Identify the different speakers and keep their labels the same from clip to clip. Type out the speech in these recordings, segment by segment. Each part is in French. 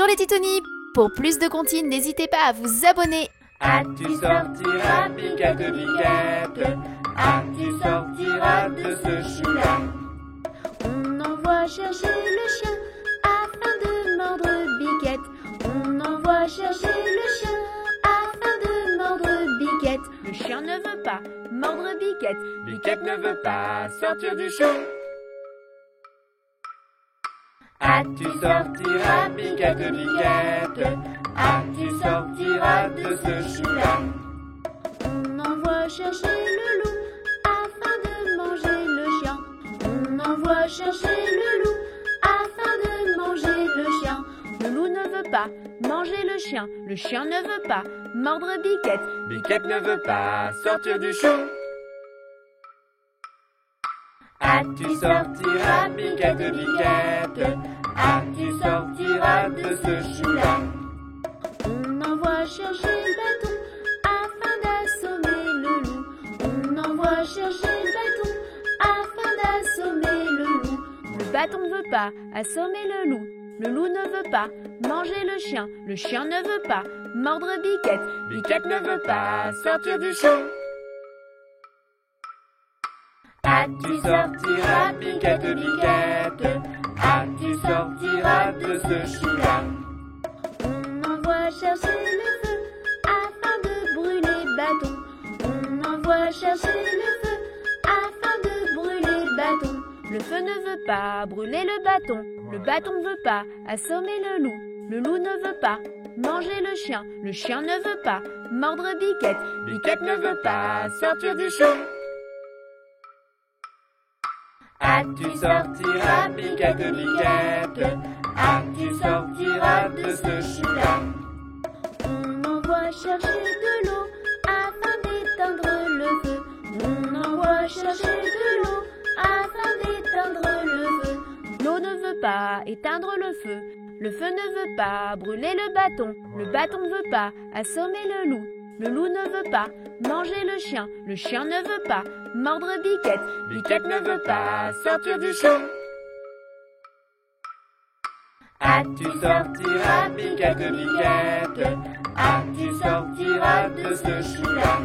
Speaker 1: les Titonis. Pour plus de comptines, n'hésitez pas à vous abonner.
Speaker 2: Tu sortiras, Biquette, Biquette. Tu sortiras de ce chou-là.
Speaker 3: On envoie chercher le chien afin de mordre Biquette. On envoie chercher le chien afin de mordre Biquette. Le chien ne veut pas mordre Biquette.
Speaker 2: Biquette ne veut pas sortir du chou. Tu sortiras, Biquette, Biquette. Tu sortiras de ce chou-là.
Speaker 3: On envoie chercher le loup afin de manger le chien. On envoie chercher le loup afin de manger le chien. Le loup ne veut pas manger le chien. Le chien ne veut pas mordre Biquette.
Speaker 2: Biquette ne veut pas sortir du chou. Tu sortiras, Biquette, Biquette. Tu sortiras de ce chou-là.
Speaker 3: On envoie chercher le bâton afin d'assommer le loup. On envoie chercher le bâton afin d'assommer le loup. Le bâton ne veut pas assommer le loup. Le loup ne veut pas manger le chien. Le chien ne veut pas mordre Biquette.
Speaker 2: Biquette ne veut pas sortir du chou. Tu sortiras, Biquette, Biquette. Tu sortiras de ce chou-là.
Speaker 3: On envoie chercher le feu afin de brûler le bâton. On envoie chercher le feu afin de brûler le bâton. Le feu ne veut pas brûler le bâton. Le bâton ne veut pas assommer le loup. Le loup ne veut pas manger le chien. Le chien ne veut pas mordre Biquette.
Speaker 2: Biquette ne veut pas sortir du chou. Tu sortiras, Biquette, Biquette. Tu sortiras de ce chou-là.
Speaker 3: On envoie chercher de l'eau afin d'éteindre le feu. On envoie chercher de l'eau afin d'éteindre le feu. L'eau ne veut pas éteindre le feu. Le feu ne veut pas brûler le bâton. Le bâton ne veut pas assommer le loup. Le loup ne veut pas manger le chien. Le chien ne veut pas mordre Biquette.
Speaker 2: Biquette ne veut pas sortir du chou. Tu sortiras, Biquette, Biquette. Tu sortiras de ce chou-là.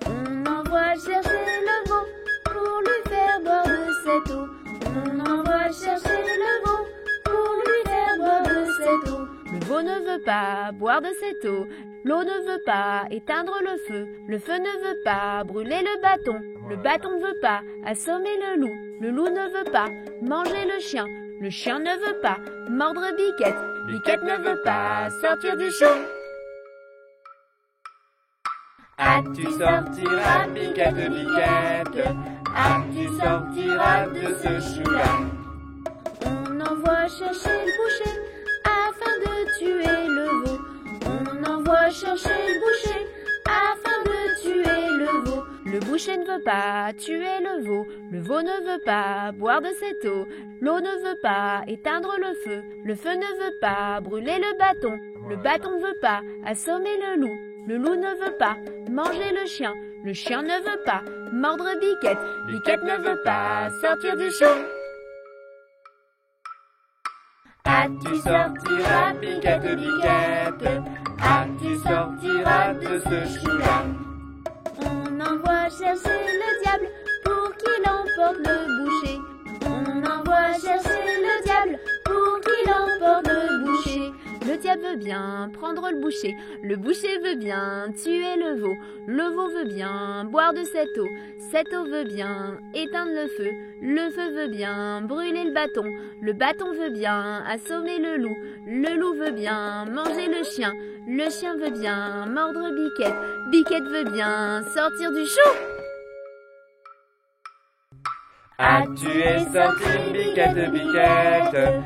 Speaker 3: On envoie chercher le veau pour lui faire boire de cette eau. On envoie chercher le veau pour lui faire boire de cette eau. Le veau ne veut pas boire de cette eau. L'eau ne veut pas éteindre le feu. Le feu ne veut pas brûler le bâton. Le bâton ne veut pas assommer le loup. Le loup ne veut pas manger le chien. Le chien ne veut pas mordre Biquette.
Speaker 2: Biquette ne veut pas sortir du chou. Tu sortiras, Biquette, Biquette. Tu sortiras de ce chou-là.
Speaker 3: On envoie chercher le boucher afin de tuer le veau. On envoie chercher le boucher afin de tuer le veau. Le boucher ne veut pas tuer le veau. Le veau ne veut pas boire de cette eau. L'eau ne veut pas éteindre le feu. Le feu ne veut pas brûler le bâton. Le bâton ne veut pas assommer le loup. Le loup ne veut pas manger le chien. Le chien ne veut pas mordre Biquette.
Speaker 2: Biquette ne veut pas sortir du chou. Tu sortiras, Biquette, Biquette. Tu sortiras de ce chou-là.
Speaker 3: On envoie chercher le diable pour qu'il emporte le boucher. On envoie chercher le diable pour qu'il emporte le boucher. Le diable veut bien prendre le boucher. Le boucher veut bien tuer le veau. Le veau veut bien boire de cette eau. Cette eau veut bien éteindre le feu. Le feu veut bien brûler le bâton. Le bâton veut bien assommer le loup. Le loup veut bien manger le chien. Le chien veut bien mordre Biquette. Biquette veut bien sortir du chou.
Speaker 2: Tu es sorti, Biquette, Biquette.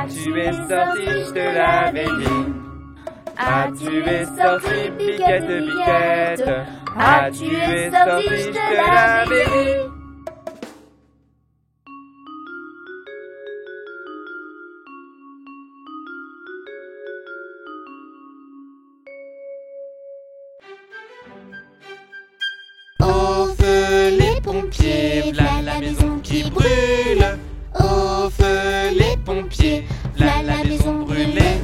Speaker 2: Tu es sorti, je te l'avais dit. Tu es sorti, Biquette, Biquette. Tu es sorti, je te l'avais dit.
Speaker 4: Au feu les pompiers, v'là la maison qui brûle. Au feu les pompiers, v'là la maison brûlée.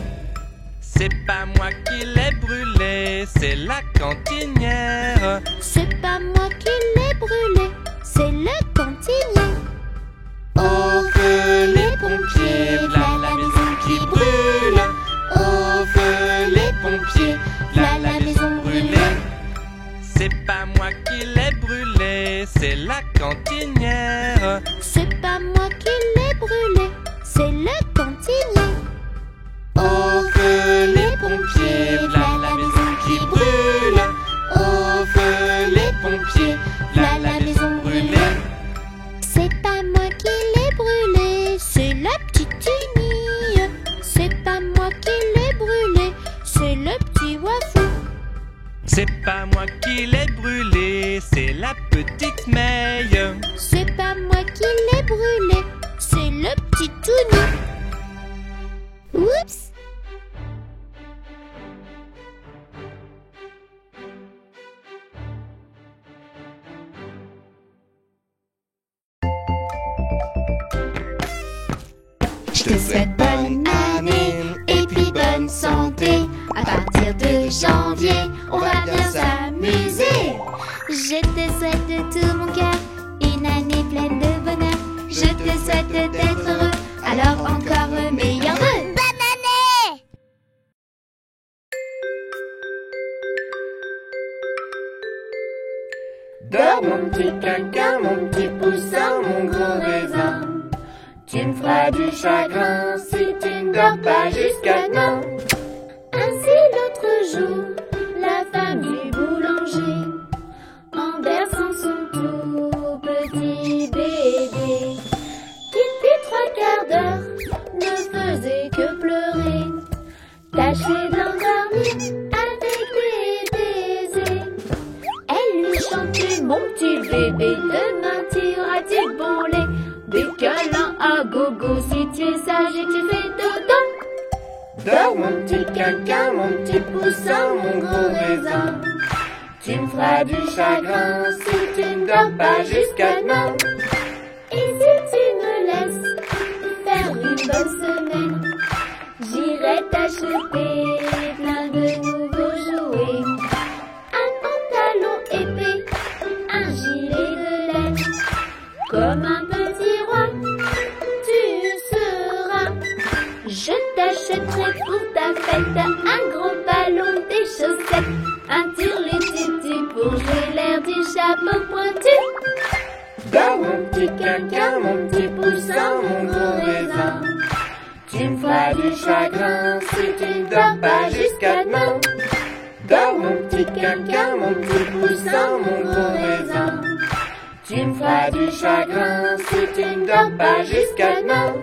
Speaker 2: C'est pas moi qui l'ai brûlé, c'est la cantinière.
Speaker 3: C'est pas moi qui l'ai brûlé, c'est le cantinier.
Speaker 4: Au feu les pompiers, v'là la maison qui brûle. Au feu les pompiers, v'là la maison brûlée.
Speaker 2: C'est pas moi qui l'ai brûlé, c'est la cantinière.
Speaker 3: C'est pas moi qui l'ai brûlé, c'est le cantinier.
Speaker 4: Au feu les pompiers, v'là la maison qui brûle. Au feu les pompiers, v'là la maison brûlée.
Speaker 3: C'est pas moi qui l'ai brûlé, c'est la petite Tini. C'est pas moi qui l'ai brûlé, c'est le petit Wafou.
Speaker 2: C'est pas moi qui l'ai brûlé, c'est la petite Meille.
Speaker 3: C'est pas moi qui l'ai brûlé, c'est le petit Touni. Oups!
Speaker 4: Je te souhaite bonne année et puis bonne santé. À partir de janvier, on va bien s'amuser.
Speaker 3: Je te souhaite de tout mon cœur une année pleine de bonheur. Je te souhaite d'être heureux, alors encore meilleur vœu. Bonne année!
Speaker 5: Dors mon petit caca, mon petit poussin, mon gros raisin. Tu me feras du chagrin si tu ne dors pas jusqu'à demain.
Speaker 3: Ainsi l'autre jour, la femme du boulanger, en berçant son tout petit bébé, qui depuis 3/4 d'heure ne faisait que pleurer, tâchait de l'endormir avec des baisers. Elle lui chantait: mon petit bébé, demain t'iras-tu de bon lait, des câlins à gogo si tu es sage et tu fais dodo.
Speaker 5: Dors mon petit caca, mon petit poussin, mon gros raisin. Tu me feras du chagrin si tu ne dors pas jusqu'à demain.
Speaker 3: Et si tu me laisses faire une bonne semaine, j'irai t'acheter plein de nouveaux jouets. Un pantalon épais, un gilet de laine, comme un petit roi, tu seras. Je t'achèterai pour ta fête un gros ballon, des chaussettes, un tirelitutu pour jouer l'air du chapeau pointu.
Speaker 5: Dors mon petit caca, mon petit poussin, mon gros raisin. Tu me feras du chagrin si tu ne dors pas jusqu'à demain. Dors mon petit caca, mon petit poussin, mon gros raisin. Tu me feras du chagrin si tu ne dors pas jusqu'à demain.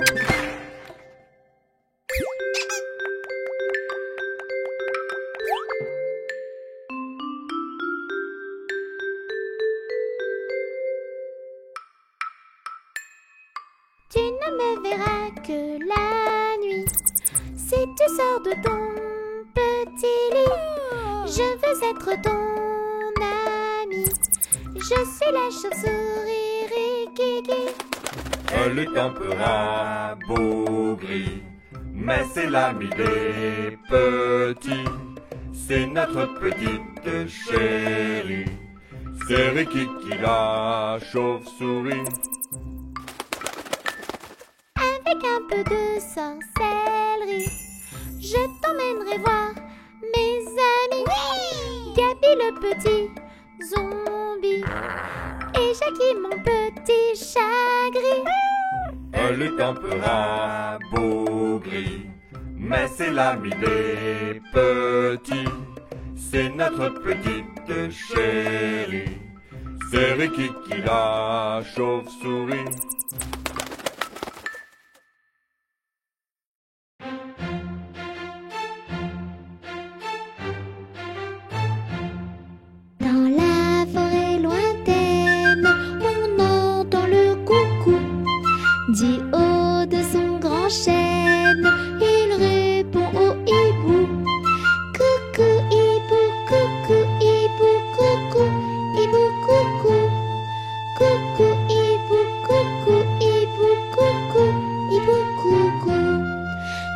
Speaker 3: Tu ne me verras que la nuit, si tu sors de ton petit lit. Je veux être ton ami, je suis la chauve-souris Rikiki.
Speaker 2: Elle est un peu rabougrie, mais c'est l'ami des petits. C'est notre petite chérie, c'est Rikiki la chauve-souris.
Speaker 3: Avec un peu de sorcellerie, je t'emmènerai voir mes amis. Gabi le petit zombie et Jackie mon petit chat gris.
Speaker 2: Elle est un peu rabougrie, mais c'est l'ami des petits. C'est notre petite chérie, c'est Rikiki la chauve-souris.
Speaker 3: Dans la forêt lointaine, on entend le coucou. Du haut de son grand chêne, il répond au hibou. Coucou hibou, coucou hibou, coucou hibou, coucou. Coucou hibou, coucou hibou, coucou hibou, coucou.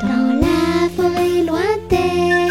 Speaker 3: Dans la forêt lointaine,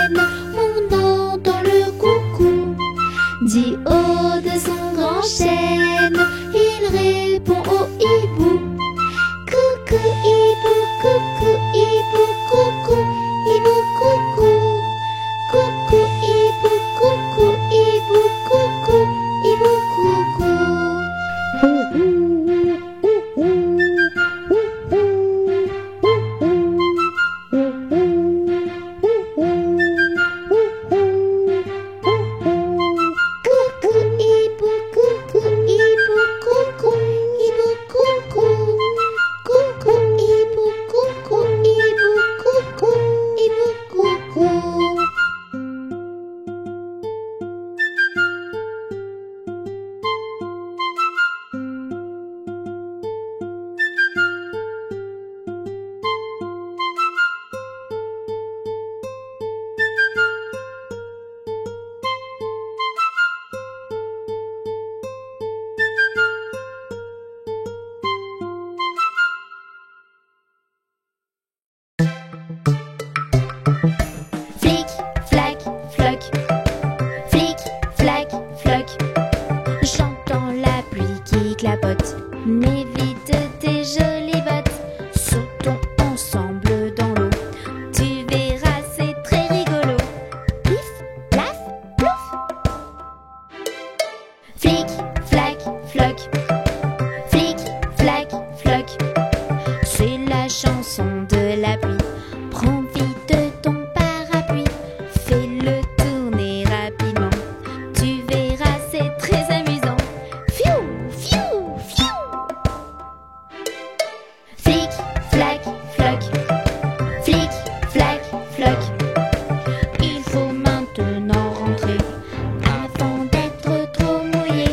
Speaker 3: chanson de la pluie. Prends vite ton parapluie, fais-le tourner rapidement. Tu verras, c'est très amusant. Fiou, fiou, fiou. Flic, flac, floc. Flic, flac, floc. Il faut maintenant rentrer avant d'être trop mouillé.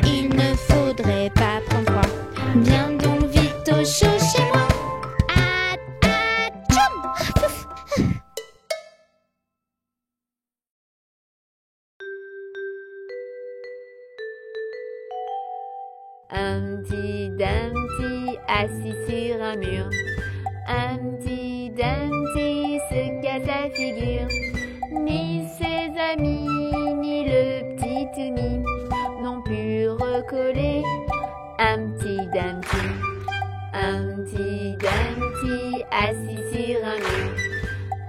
Speaker 3: Il ne faudrait pas prendre froid. Viens donc vite au chaud chez moi.
Speaker 5: Humpty Dumpty assis sur un mur. Humpty Dumpty se casse la figure. Ni ses amis, ni le petit Tony n'ont pu recoller Humpty Dumpty. Humpty Dumpty assis sur un mur.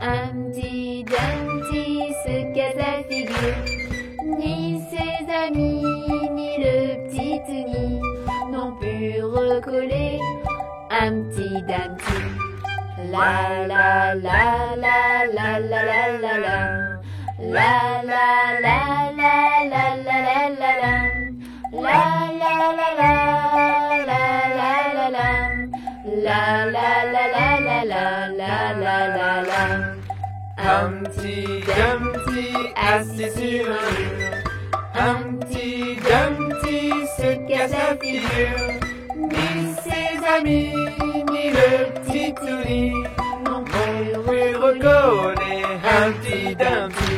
Speaker 5: Humpty Dumpty se casse la figure. Ni ses amis, ni le petit Tony n'ont pu recoller Humpty Dumpty. La la la la la la la la la. La la la la la la la la la. La la la la la la la la. La la la la la la la la la la.
Speaker 2: Humpty Dumpty assis sur un mur. Humpty Dumpty se casse la figure. Ni ses amis, ni le petit Tony n'ont pu recoller Humpty Dumpty.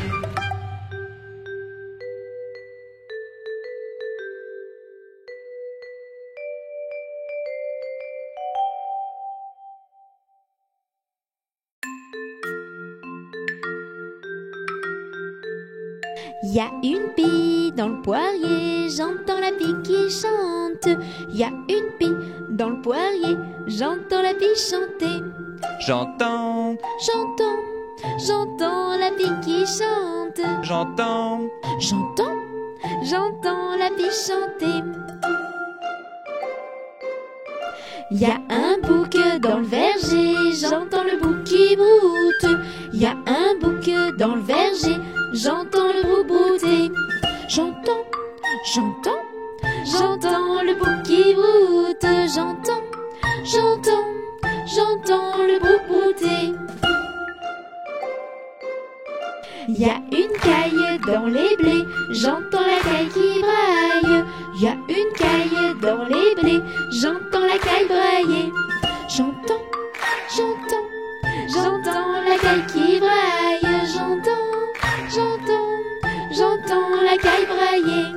Speaker 3: Y a une pie dans le poirier, j'entends la pie qui chante. Y a une pie dans le poirier, j'entends la pie chanter.
Speaker 2: J'entends,
Speaker 3: J'entends la pie qui chante.
Speaker 2: j'entends,
Speaker 3: J'entends la pie chanter. Y a un bouc dans le verger, j'entends le bouc qui broute. Y a un bouc dans le verger, j'entends le bouc brouter. J'entends le bouc qui broute. J'entends le bouc brouter. Y a une caille dans les blés, j'entends la caille qui braille. Y a une caille dans les blés, j'entends la caille brailler. J'entends la caille qui braille. J'entends la caille brailler.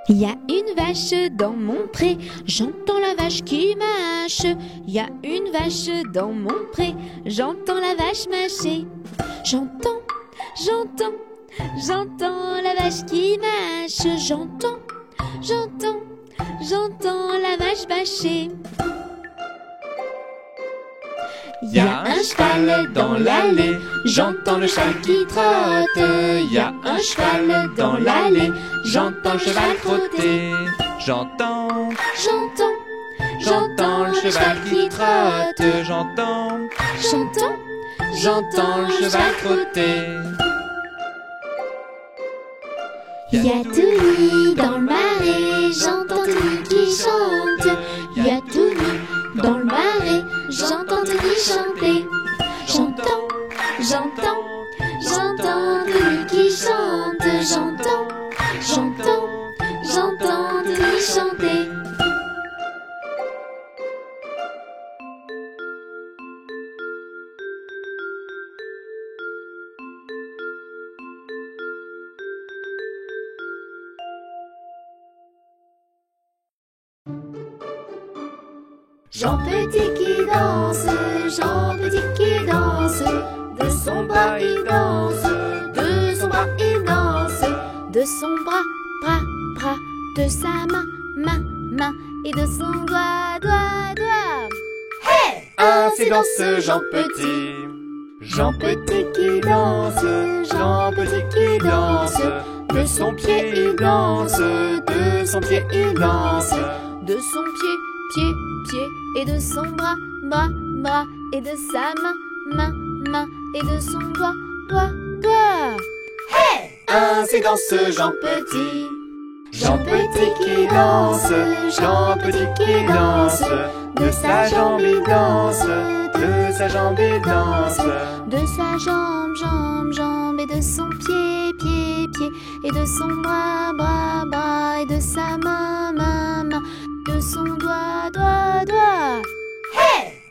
Speaker 3: Y a une vache dans mon pré, j'entends la vache qui mâche. Y a une vache dans mon pré, j'entends la vache mâcher. J'entends la vache qui mâche. J'entends la vache bâcher.
Speaker 2: y a un cheval dans l'allée, j'entends le cheval qui trotte. Y a un cheval dans l'allée, j'entends le cheval trotter. J'entends le cheval qui trotte. J'entends le cheval trotter.
Speaker 3: Y a Tony dans le marais, j'entends Tony qui chante. Y a Tony dans le marais, j'entends Tony chanter. J'entends Tony qui chante. J'entends Tony chanter.
Speaker 5: Jean Petit qui danse, Jean Petit qui danse, de son bras il danse, de son bras il danse, de son bras, bras, bras, de sa main, main, main, et de son doigt, doigt, doigt. Hey!
Speaker 2: Ainsi danse Jean Petit. Jean Petit qui danse, Jean Petit qui danse, de son pied il danse, de son pied il danse,
Speaker 5: De son pied,
Speaker 1: pied, pied, et de son bras, bras, bras, et de sa main, main, main, et de son doigt, doigt, doigt.
Speaker 5: Ainsi danse Jean Petit. Jean Petit qui danse, Jean Petit qui danse. De sa jambe il danse, de sa jambe il danse.
Speaker 1: De sa jambe, jambe, jambe, et de son pied, pied, pied, et de son bras, bras, bras, et de sa main, main, main, de son doigt, doigt, doigt.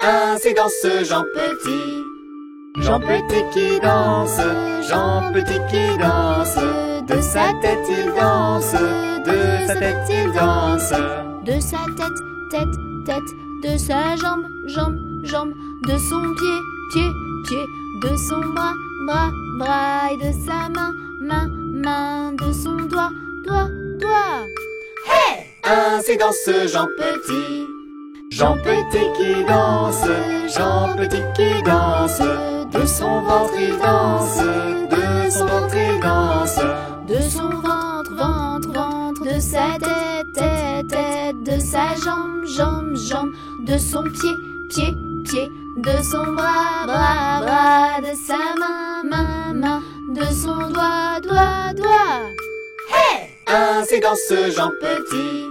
Speaker 5: Ainsi danse Jean Petit. Jean Petit qui danse, Jean Petit qui danse. De sa tête il danse, de sa tête il danse.
Speaker 1: De sa tête, tête, tête, de sa jambe, jambe, jambe, de son pied, pied, pied, de son bras, bras, bras, et de sa main, main, main, de son doigt, doigt, doigt.
Speaker 5: Ainsi danse Jean Petit. Jean Petit qui danse, Jean Petit qui danse. De son ventre il danse, de son ventre il danse.
Speaker 1: De son ventre, ventre, ventre, de sa tête, tête, tête, de sa jambe, jambe, jambe, de son pied, pied, pied, de son bras, bras, bras, de sa main, main, main, de son doigt, doigt, doigt.
Speaker 5: Ainsi danse Jean Petit.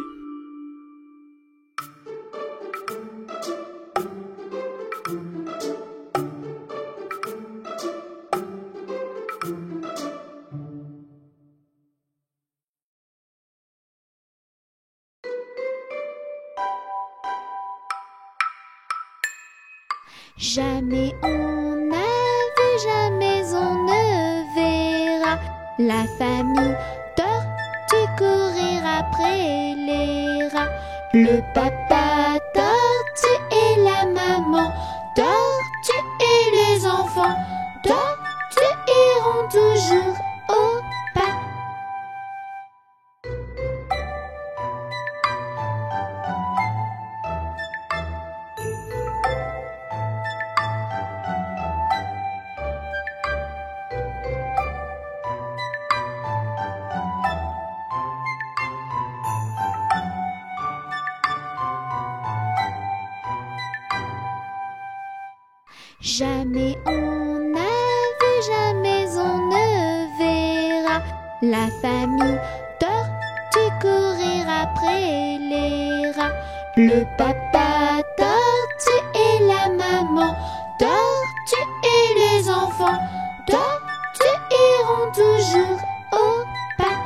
Speaker 1: Jamais on n'a vu, jamais on ne verra la famille tortue courir après les rats. Le papa tortue et la maman tortue et les enfants tortues iront toujours au pas. Jamais on n'a vu, jamais on ne verra la famille tortue courir après les rats. Le papa tortue et la maman tortue et les enfants tortues iront toujours au pas.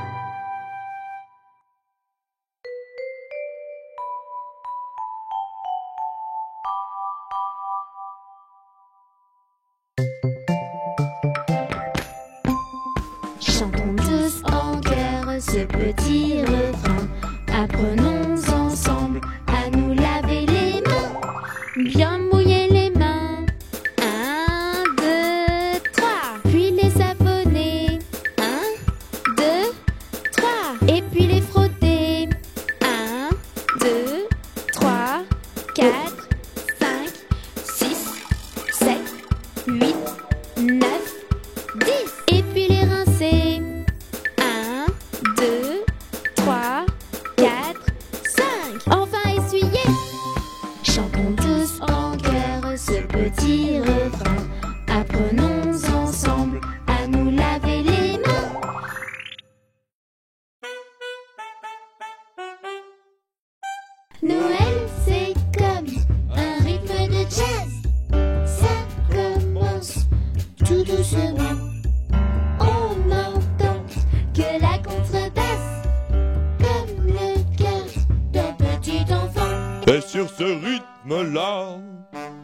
Speaker 1: Chantons tous en chœur ce petit refrain. Apprenons ensemble à nous laver les mains, bien mouiller les mains. 1, 2, 3. Puis les savonner. 1, 2, 3. Et puis les frotter. 1, 2, 3, 4, 5, 6, 7, 8, 9, 10. Et puis les rincer. 1, 2, 3, 4, 5. Enfin essuyer. Chantons tous en chœur ce petit refrain. Apprenons ensemble à nous laver les mains. Noël, c'est comme un rythme de jazz. Ça commence tout doucement. On entend que la contrebasse, comme le cœur d'un petit enfant.
Speaker 6: Et sur ce rythme-là,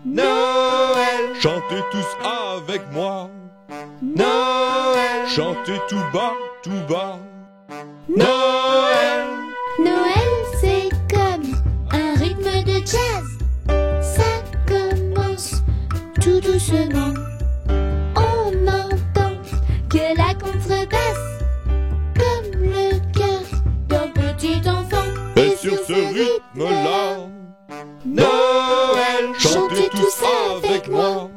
Speaker 5: Noël,
Speaker 6: chantez tous avec moi.
Speaker 5: Noël,
Speaker 6: Chantez tout bas, tout bas.
Speaker 5: Noël.
Speaker 1: Noël, c'est comme un rythme de jazz. Ça commence tout doucement. On entend que la contrebasse, comme le cœur d'un petit enfant.
Speaker 6: Et sur ce rythme-là,
Speaker 5: Noël,
Speaker 6: chantez tous avec moi.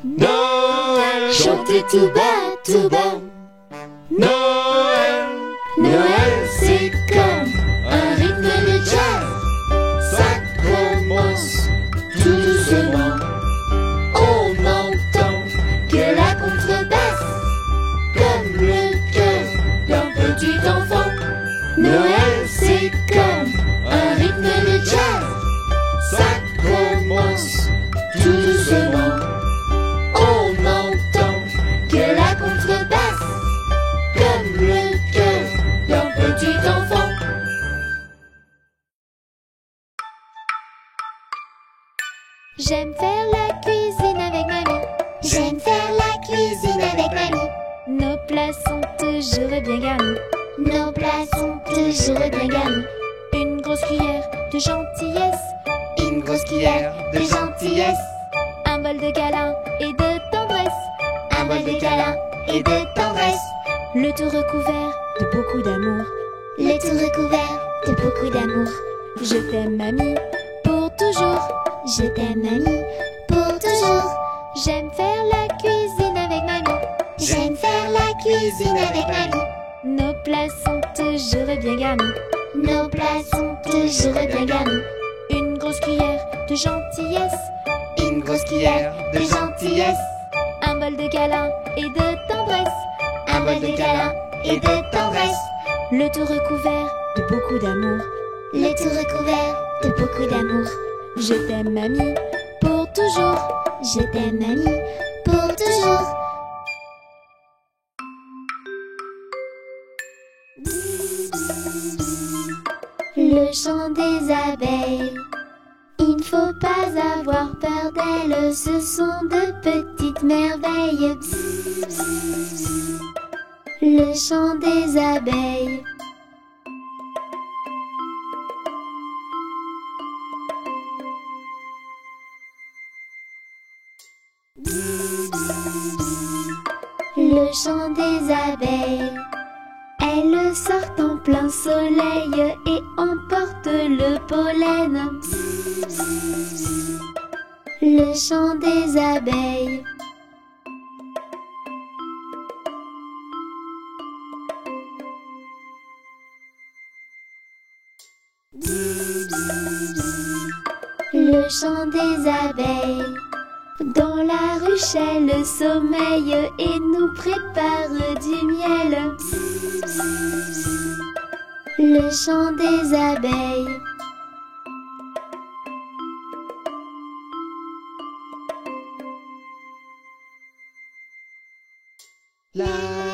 Speaker 5: Noël,
Speaker 1: chantez tout bas, tout bas.
Speaker 5: Noël, Noël, c'est comme un rythme de jazz. Ça
Speaker 1: J'aime faire la cuisine avec mamie.
Speaker 4: J'aime faire la cuisine avec mamie.
Speaker 1: Nos plats sont toujours bien garnis.
Speaker 4: Nos plats sont toujours bien garnis.
Speaker 1: Une grosse cuillère de gentillesse.
Speaker 4: Une grosse cuillère de gentillesse.
Speaker 1: Un bol de câlin et de tendresse.
Speaker 4: Un bol de câlin et de tendresse.
Speaker 1: Le tout recouvert de beaucoup d'amour.
Speaker 4: Le tout recouvert de beaucoup d'amour.
Speaker 1: Je t'aime mamie pour toujours.
Speaker 4: Je t'aime mamie pour toujours.
Speaker 1: J'aime faire la cuisine avec mamie.
Speaker 4: J'aime faire la cuisine avec mamie.
Speaker 1: Nos plats sont toujours bien garnis.
Speaker 4: Nos plats sont toujours bien garnis.
Speaker 1: Une grosse cuillère de gentillesse.
Speaker 4: Une grosse cuillère de gentillesse.
Speaker 1: Un bol de câlin et de tendresse.
Speaker 4: Un bol de câlin et de tendresse.
Speaker 1: Le tout recouvert de beaucoup d'amour.
Speaker 4: Le tout recouvert de beaucoup d'amour.
Speaker 1: Je t'aime mamie pour toujours.
Speaker 4: Je t'aime mamie pour toujours.
Speaker 1: Le chant des abeilles. Il ne faut pas avoir peur d'elles, ce sont de petites merveilles. Le chant des abeilles. Le chant des abeilles. Elles sortent en plein soleil et emportent le pollen. Le chant des abeilles. Le chant des abeilles. Dans la ruche, elles sommeillent et nous préparent du miel. Le chant des abeilles.
Speaker 4: La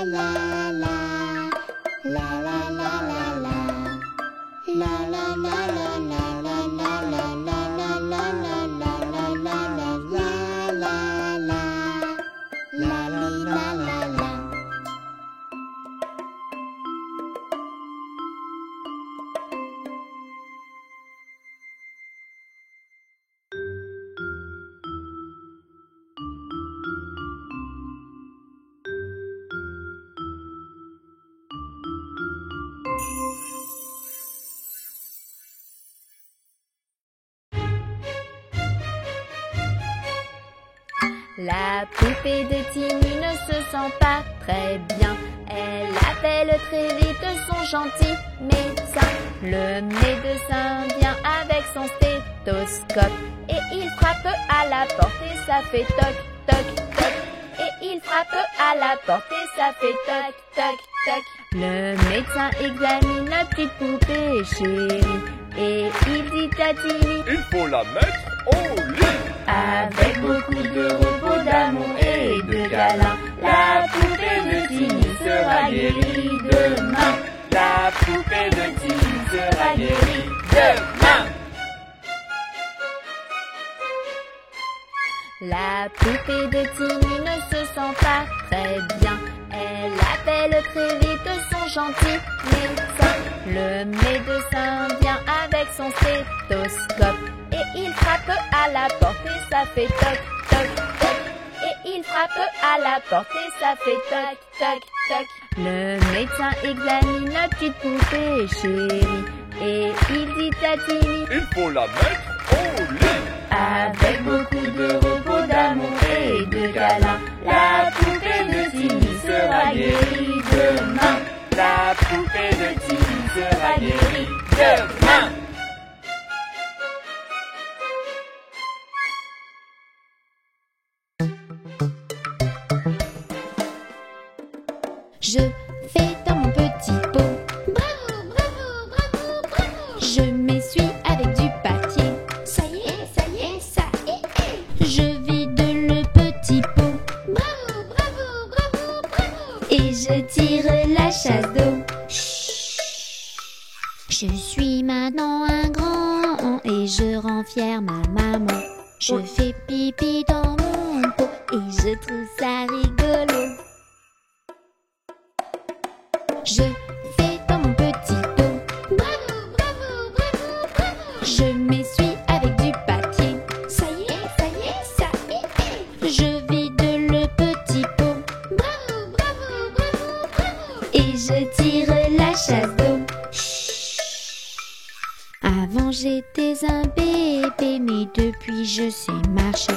Speaker 4: la la, la la la la la, la la la la la la la la la la la la la la la la la la.
Speaker 3: La poupée de Timmy ne se sent pas très bien. Elle appelle très vite son gentil médecin. Le médecin vient avec son stéthoscope et il frappe à la porte et ça fait toc, toc, toc. Et il frappe à la porte et ça fait toc, toc, toc. Le médecin examine la petite poupée chérie et il dit à Timmy:
Speaker 2: il faut la mettre au lit.
Speaker 3: Avec beaucoup de repos, d'amour et de câlins, la poupée de Timmy sera guérie demain.
Speaker 2: La poupée de Timmy sera guérie demain.
Speaker 3: La poupée de Timmy ne se sent pas très bien. Elle appelle très vite son gentil médecin. Le médecin vient avec son stéthoscope et il frappe à la porte et ça fait toc, toc, toc. Et il frappe à la porte et ça fait toc, toc, toc. Le médecin examine la petite poupée chérie et il dit à Timmy:
Speaker 2: il faut la mettre au lit.
Speaker 3: avec beaucoup de repos, d'amour et de câlins, la poupée de Timmy sera guérie demain.
Speaker 2: La poupée de Timmy sera guérie demain.
Speaker 1: Je fais dans mon petit pot. Bravo, bravo, bravo, bravo. Je m'essuie avec du papier. Ça y est, ça y est, ça y est. Je vide le petit pot. Bravo, bravo, bravo, bravo. Et je tire la chasse d'eau. Chut. Je suis maintenant un grand et je rends fière ma maman. Je fais pipi dans mon pot et je trouve ça rigolo. Je fais dans mon petit dos.
Speaker 4: Bravo, bravo, bravo, bravo.
Speaker 1: Je m'essuie avec du papier.
Speaker 4: Ça y est, ça y est, ça y est.
Speaker 1: Je vide le petit pot
Speaker 4: Bravo, bravo, bravo, bravo.
Speaker 1: et je tire la chasse d'eau. Avant j'étais un bébé, mais depuis je sais marcher.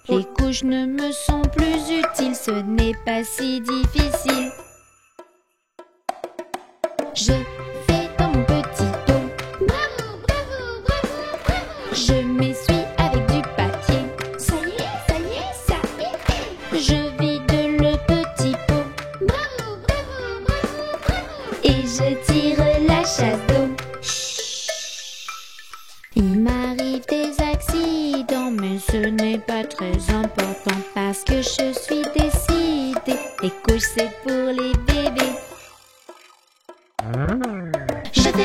Speaker 1: Les couches ne me sont plus utiles, ce n'est pas si difficile. Je fais dans mon petit dos.
Speaker 4: Bravo, bravo, bravo, bravo.
Speaker 1: Je m'essuie avec du papier.
Speaker 4: Ça y est, ça y est, ça y est.
Speaker 1: Je vide le petit pot
Speaker 4: Bravo, bravo, bravo, bravo.
Speaker 1: et je tire la chasse d'eau. Il m'arrive des accidents, mais ce n'est pas très important parce que je suis décidée. Les couches c'est pour les bébés.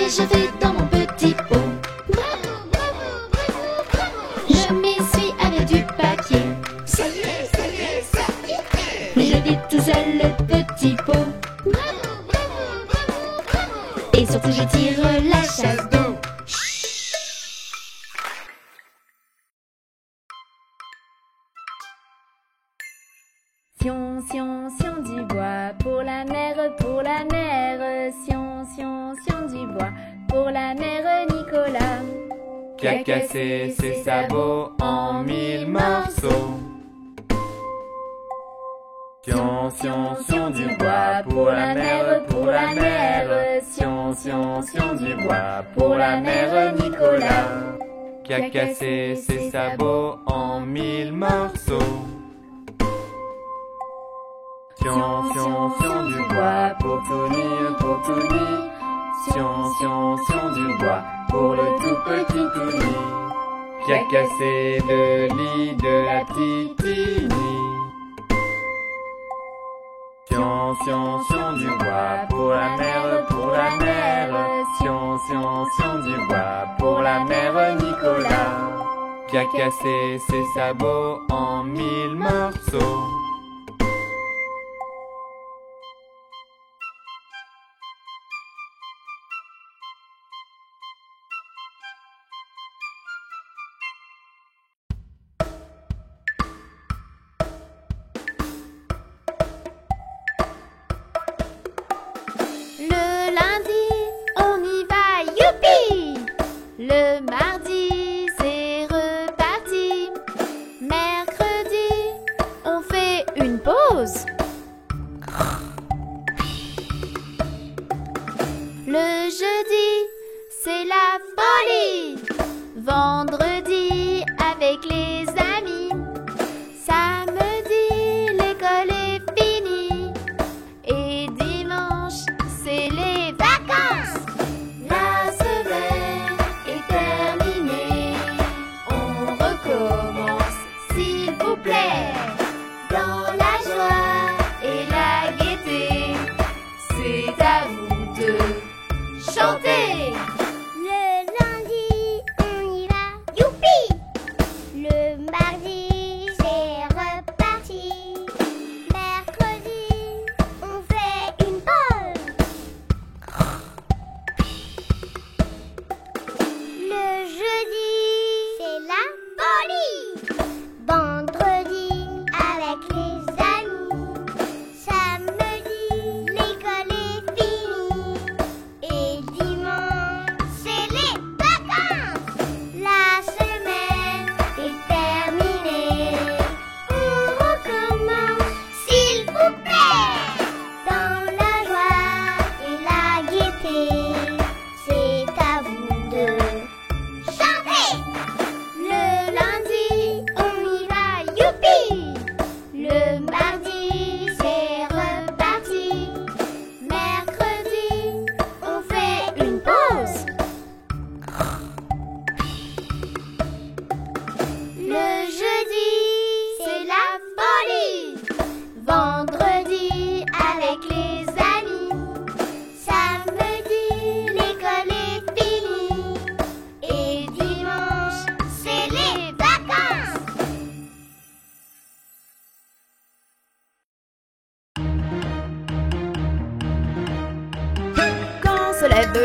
Speaker 1: Je vais dans mon petit pot.
Speaker 4: Bravo, bravo, bravo, bravo.
Speaker 1: Je m'essuie avec du papier.
Speaker 4: Ça y est, ça y est, ça y est.
Speaker 1: Je vide tout seul le petit pot
Speaker 4: Bravo, bravo, bravo, bravo.
Speaker 1: et surtout je tire la chasse d'eau.
Speaker 3: Sion, sion, sion du bois, pour la mère, pour la mère. Sion, sion, sion du bois, pour la mère Nicolas.
Speaker 2: Qui a cassé ses sabots en 1000 morceaux. Sion, sion, sion du bois pour la mère, pour la mère. Sion, sion, sion du bois pour la mère Nicolas. Qui a cassé ses sabots en 1000 morceaux. Sion, sion, sion du bois pour Tony, pour Tony. Sion, sion, sion du bois pour le tout petit Tony. Qui a cassé le lit de la petite Tini. Sion, sion, sion du bois pour la mère, pour la mère. Sion, sion, sion du bois pour la mère Nicolas. Qui a cassé ses sabots en 1000 morceaux.
Speaker 1: Le lundi, on y va, youpi! Le mardi, c'est reparti. Mercredi, on fait une pause. Le jeudi, c'est la folie. Vendredi, avec les amis. Samedi, l'école est finie. Et dimanche, c'est les vacances. La semaine est terminée.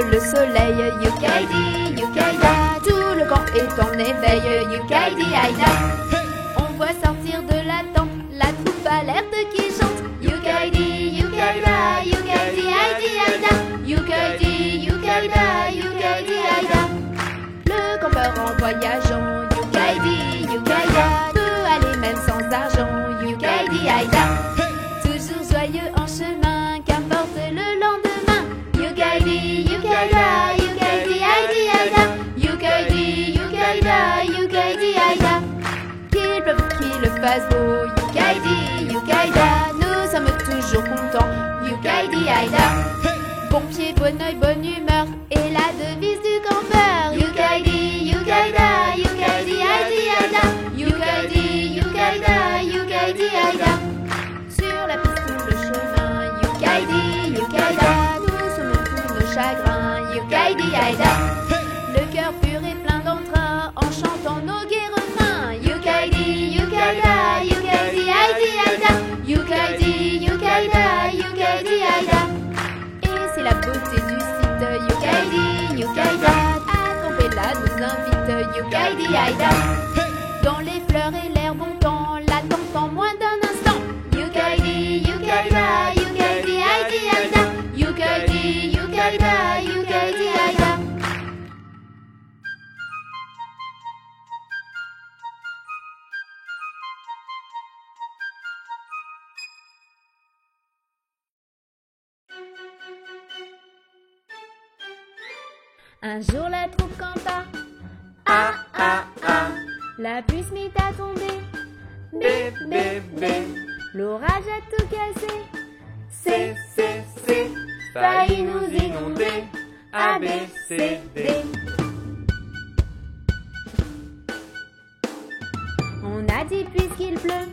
Speaker 1: le soleil. Yukaidi, yukaida, tout le camp est en éveil. Yukaidi, aïda. On voit sortir de la tente la troupe alerte qui chante. Yukaidi, yukaida, yukaidi, aïdi, aïda. Yukaidi, yukaida, yukaidi, aïda. Le campeur en voyageant. Yukaidi, yukaida, peut aller même sans argent. Yukaidi, aïda. Toujours joyeux en chemin, qu'importe le lendemain. Yukaidi, yukaida, yukaidi, aïdi, aïda. Yukaidi, yukaida, yukaidi, aïda. Qu'il pleuve, qu'il fasse beau. Yukaidi, yukaida, nous sommes toujours contents. Yukaidi, aïda. Bon pied, bon oeil, bonne humeur est la devise du campeur. Yukaidi, yukaida, yukaidi, aïdi, aïda. Yukaidi, yukaida, yukaidi, aïda. Sur la piste ou le chemin. Yukaidi, yukaida, nous sommes tous nos chagrins. Yukaidi, aïda. Le cœur pur et plein d'entrain en chantant nos gai refrains. Yukaidi, yukaida, yukaidi, aïdi, aïda. Yukaidi, yukaida, yukaidi, aïda. C'est la beauté du site. Yukaidi, yukaida, à camper là nous invite. Yukaidi, aïda. Dans les fleurs et l'air bon temps, l'attente en moins d'un instant. Yukaidi, yukaida, yukaidi, aïdi, aïda. Yukaidi, yukaida, yukaidi, aïda.
Speaker 3: Un jour la troupe canta. Ah ah ah. La pluie se mit à tomber. Bé bé bé. L'orage a tout cassé.
Speaker 2: C, C, C, failli nous inonder. A, B, C, D.
Speaker 3: On a dit puisqu'il pleut.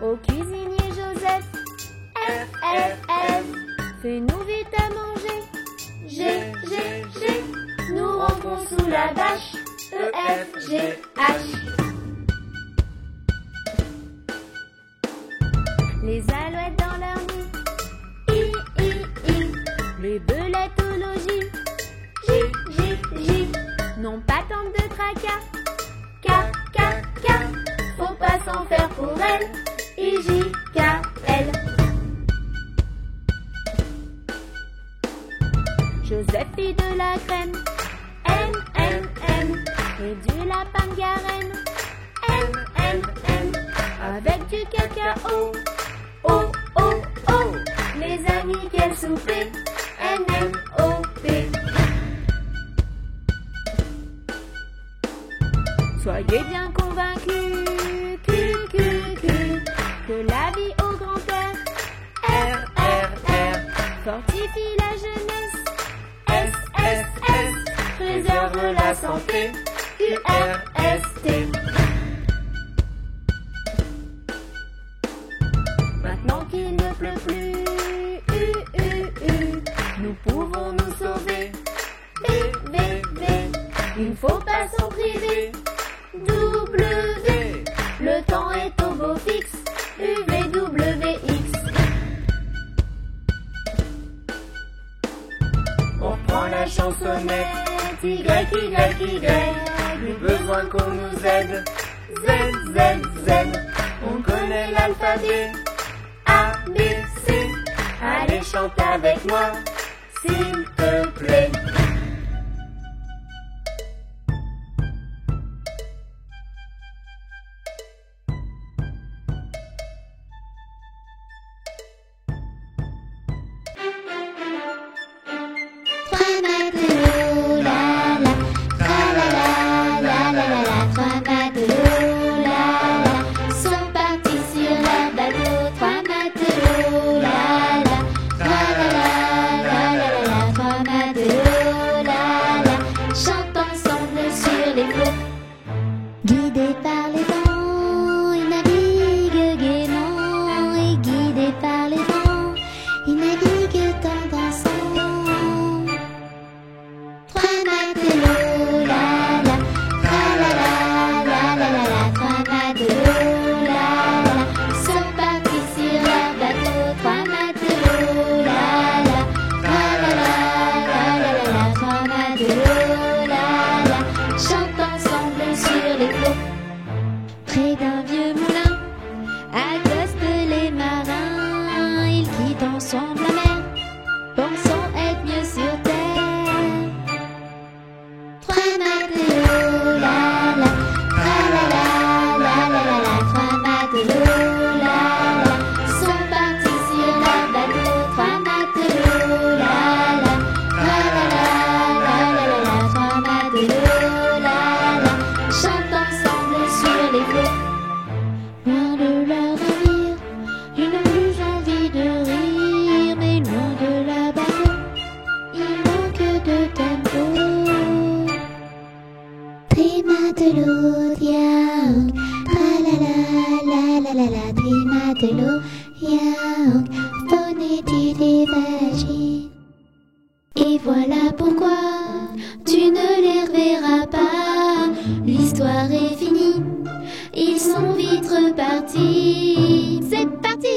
Speaker 3: Au cuisinier Joseph. F, F, F. Fais-nous vite à manger. G, G, G. Nous rentrons sous la bâche. E, F, G, H. Les alouettes dans leur nid. I, I, I. Les belettes au logis. J, J, J. N'ont pas tant de tracas. K, K, K. Faut pas s'en faire pour elle. I, J, K, L. Joseph fit de la crème. M, M, M. Et du lapin de Garenne. M, M, M. Avec du cacao. O, O, O. Les amis, quel souper. N, M, O, P. Soyez bien convaincus, que la vie au grand-père, R, R, R, fortifie la jeunesse, S, S, S, préserve la santé, U, R, S, T. Maintenant qu'il ne pleut plus, nous pouvons nous sauver, B, B, B, il ne faut pas s'en priver. W, le temps est au beau fixe. U, V, W, X.
Speaker 2: On prend la chansonnette. Y, Y, Y. Plus besoin qu'on nous aide. Z, Z, Z. On connaît l'alphabet. A, B, C. Allez, chante avec moi, s'il te plaît.
Speaker 4: Trois matelots, la la, tra la la, la la la la. Trois matelots, la la, sont partis sur leur bateau. Trois matelots, la la, tra la la, la la la la. Trois matelots, matelot, yaounk. Tra-la-la-la-la-la-la, des matelots, yaounk. Phonétique vagine. Et voilà pourquoi tu ne les reverras pas. L'histoire est finie, ils sont vite repartis. C'est parti!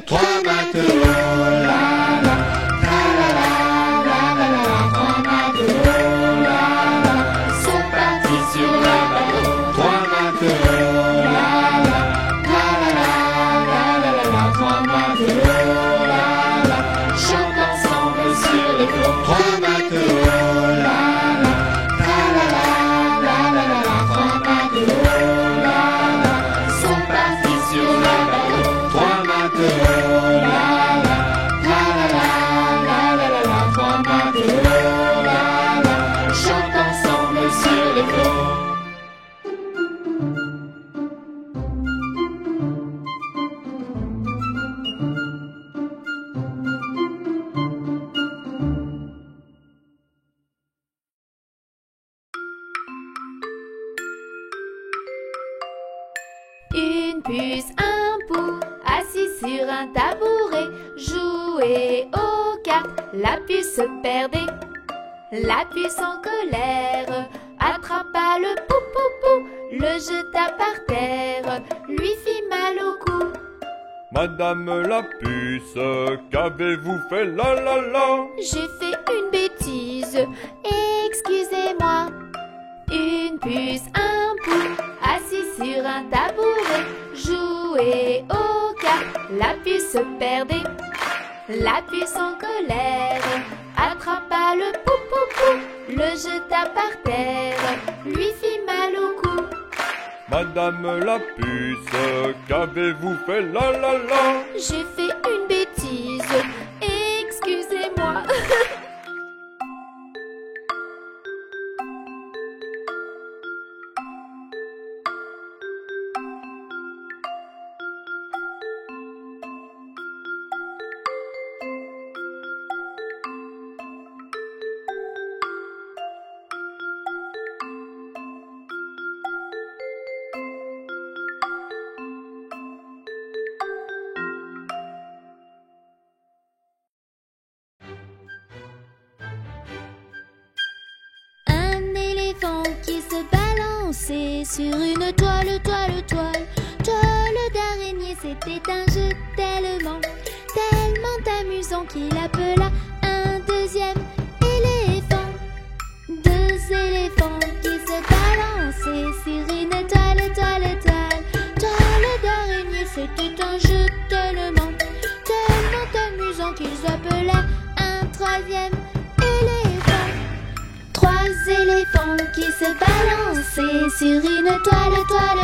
Speaker 5: Trois matelots, la la, la la la, la la la, trois matelots, la la, sont partis sur le bateau. Trois matelots, la la, la la la, la la la, trois matelots, la la, chantent ensemble sur les flots. Trois matelots, la la, la la la, la la la, trois matelots, la la, sont partis sur le bateau. Trois matelots, la la, la la la, la la la, trois matelots, la la, chantent ensemble sur les flots.
Speaker 1: Une puce, un pou, assis sur un tabouret, jouait aux cartes, la puce se perdait. La puce en colère attrapa le pou-pou-pou, le jeta par terre, lui fit mal au cou.
Speaker 6: Madame la puce, qu'avez-vous fait la la la?
Speaker 1: J'ai fait une bêtise, excusez-moi. Une puce, un pou, assis sur un tabouret, jouait aux cartes, la puce se perdait. La puce en colère attrapa le pou-pou-pou, le jeta par terre, lui fit mal au cou.
Speaker 6: Madame la puce, qu'avez-vous fait la la la?
Speaker 1: J'ai fait une bêtise, excusez-moi.
Speaker 4: Qui se balançait sur une toile d'araignée. C'était un jeu tellement amusant qu'il appela un deuxième éléphant. Deux éléphants qui se balançaient sur une toile d'araignée. C'était un jeu tellement amusant qu'ils appelaient un troisième éléphant. Trois éléphants qui se balançaient sur une toile d'araignée.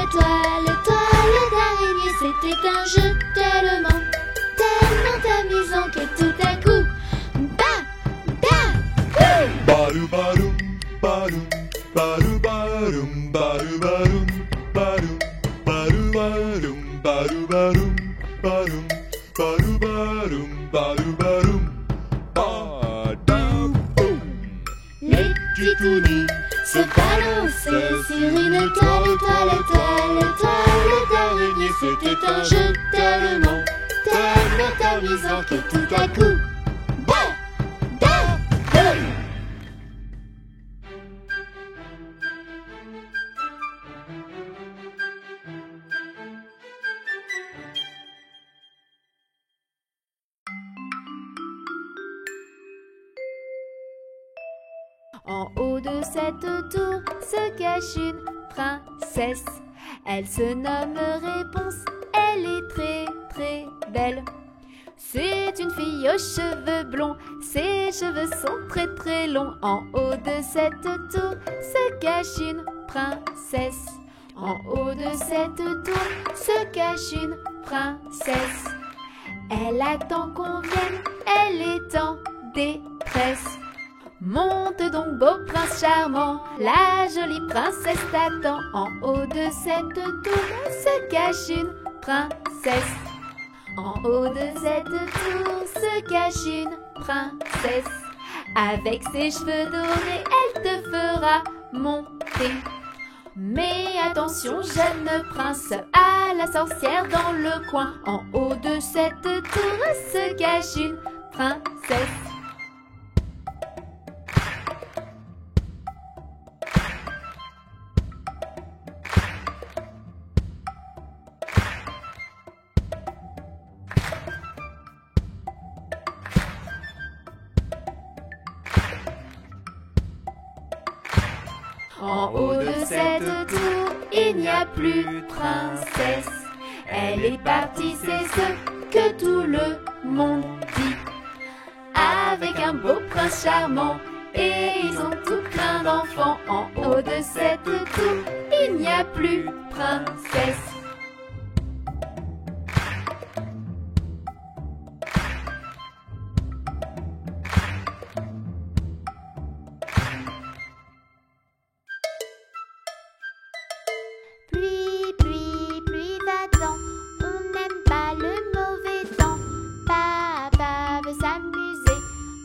Speaker 4: C'était un jeu tellement amusant que tout à coup,
Speaker 6: Barou barou, barou, barou baroum, barou baroum, barou, barou baroum, barou baroum, baroum, barou baroum, barou baroum, badam boum.
Speaker 4: les titounous se balançaient sur une toile d'araignée. C'était un jeu tellement amusant que tout à coup,
Speaker 1: En haut de cette tour se cache une princesse. Elle se nomme Réponse, elle est très belle. C'est une fille aux cheveux blonds, ses cheveux sont très longs. En haut de cette tour se cache une princesse. En haut de cette tour se cache une princesse. Elle attend qu'on vienne, elle est en détresse. Monte donc beau prince charmant, la jolie princesse t'attend. En haut de cette tour se cache une princesse. En haut de cette tour se cache une princesse. Avec ses cheveux dorés, elle te fera monter. Mais attention, jeune prince, à la sorcière dans le coin. En haut de cette tour se cache une princesse. En haut de cette tour, il n'y a plus de princesse. Elle est partie, c'est ce que tout le monde dit. Avec un beau prince charmant, et ils ont tout plein d'enfants. En haut de cette tour, il n'y a plus de princesse.
Speaker 4: Pluie, pluie, pluie, va-t'en, on n'aime pas le mauvais temps. Papa veut s'amuser,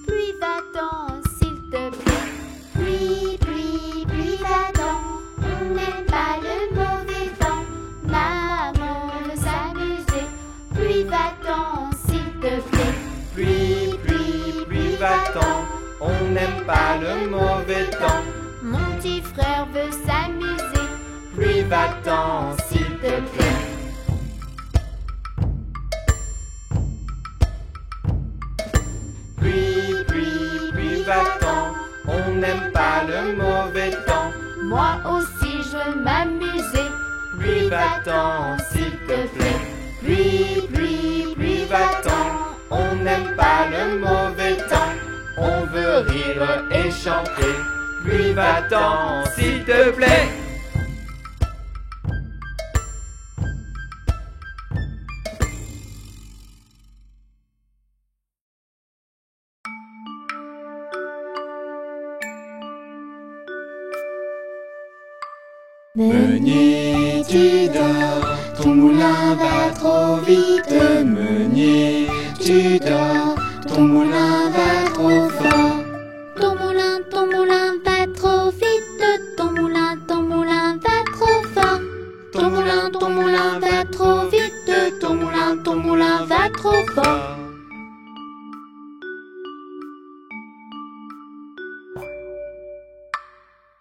Speaker 4: pluie, va-t'en, s'il te plaît. Pluie, pluie, pluie, va-t'en, on n'aime pas le mauvais temps. Maman veut s'amuser, pluie, va-t'en, s'il te plaît.
Speaker 2: Pluie, pluie, pluie, va-t'en, on n'aime pas le mauvais temps.
Speaker 4: Mon petit frère veut s'amuser,
Speaker 2: Pluie, va-t'en, s'il te plaît. Pluie, pluie, pluie, va-t'en, on n'aime pas le mauvais temps.
Speaker 1: Moi aussi je veux m'amuser.
Speaker 2: Pluie, va-t'en, s'il te plaît. Pluie, pluie, pluie, va-t'en, on n'aime pas le mauvais temps. On veut rire et chanter. Pluie, va-t'en, s'il te plaît.
Speaker 5: Meunier, tu dors, ton moulin va trop vite. Meunier, tu dors, ton moulin va trop fort.
Speaker 4: ton moulin va trop vite. Ton moulin va trop fort.
Speaker 5: Ton moulin va trop vite. Ton moulin va trop fort.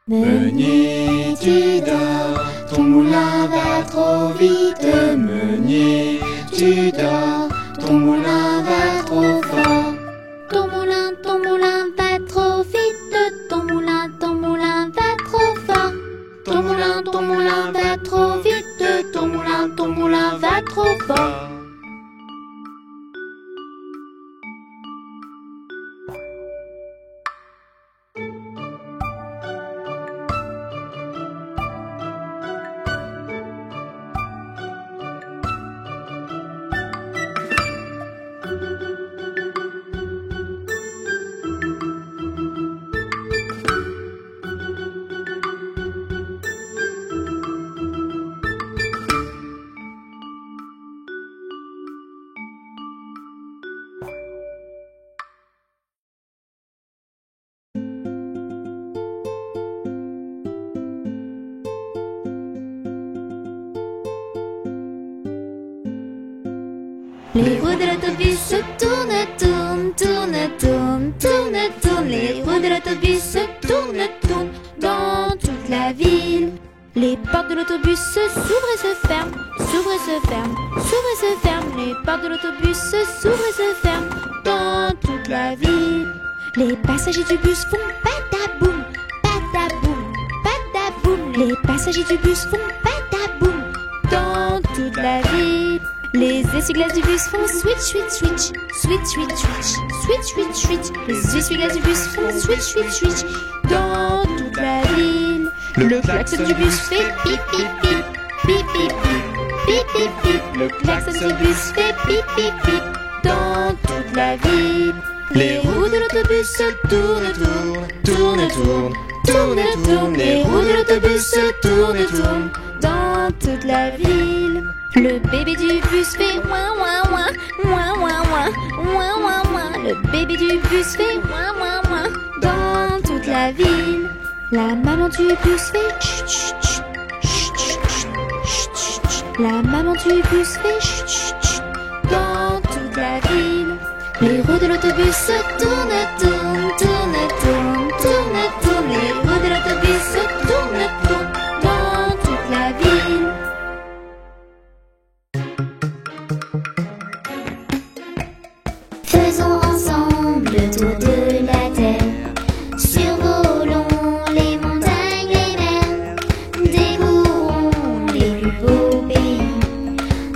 Speaker 5: Meunier, tu dors, ton moulin va trop vite. Meunier, tu dors, ton moulin va trop fort.
Speaker 4: Ton moulin va trop vite. Ton moulin va trop fort.
Speaker 5: Ton moulin va trop vite. Ton moulin va trop fort.
Speaker 4: Les roues de l'autobus se tournent, tournent, tournent, tournent, tournent, tournent. Les roues de l'autobus se tournent, tournent dans toute la ville. Les portes de l'autobus s'ouvrent et se ferment, s'ouvrent et se ferment, s'ouvrent et se ferment. Les portes de l'autobus s'ouvrent et se ferment dans toute la ville. Les passagers du bus font pataboum, pataboum, pataboum. Les passagers du bus font pataboum dans toute la ville. Les essuie-glaces du bus font switch, switch, switch, switch, switch, switch, switch, switch, switch. Les essuie-glaces du bus font switch, switch, switch dans toute la ville. Le klaxon du bus fait pip, pip, pip, pip, pip, pip, pip, pip, pip. Le klaxon du bus fait pip, pip, pip dans toute la ville. Les roues de l'autobus se tournent, tournent, tournent, tournent, tournent, tournent. Les roues de l'autobus se tournent, tournent dans toute la ville. Le bébé du bus fait ouin ouin ouin, ouin ouin ouin, ouin ouin ouin. Le bébé du bus fait ouin ouin ouin dans toute la ville. La maman du bus fait chut chut chut, La maman du bus fait chut chut chut dans toute la ville. Les roues de l'autobus tournent, tournent, tournent, tournent, tournent, tournent. Les roues de l'autobus tournent, tournent dans toute la ville.
Speaker 1: Faisons ensemble le tour de la terre. Survolons les montagnes, les mers. Découvrons les plus beaux pays.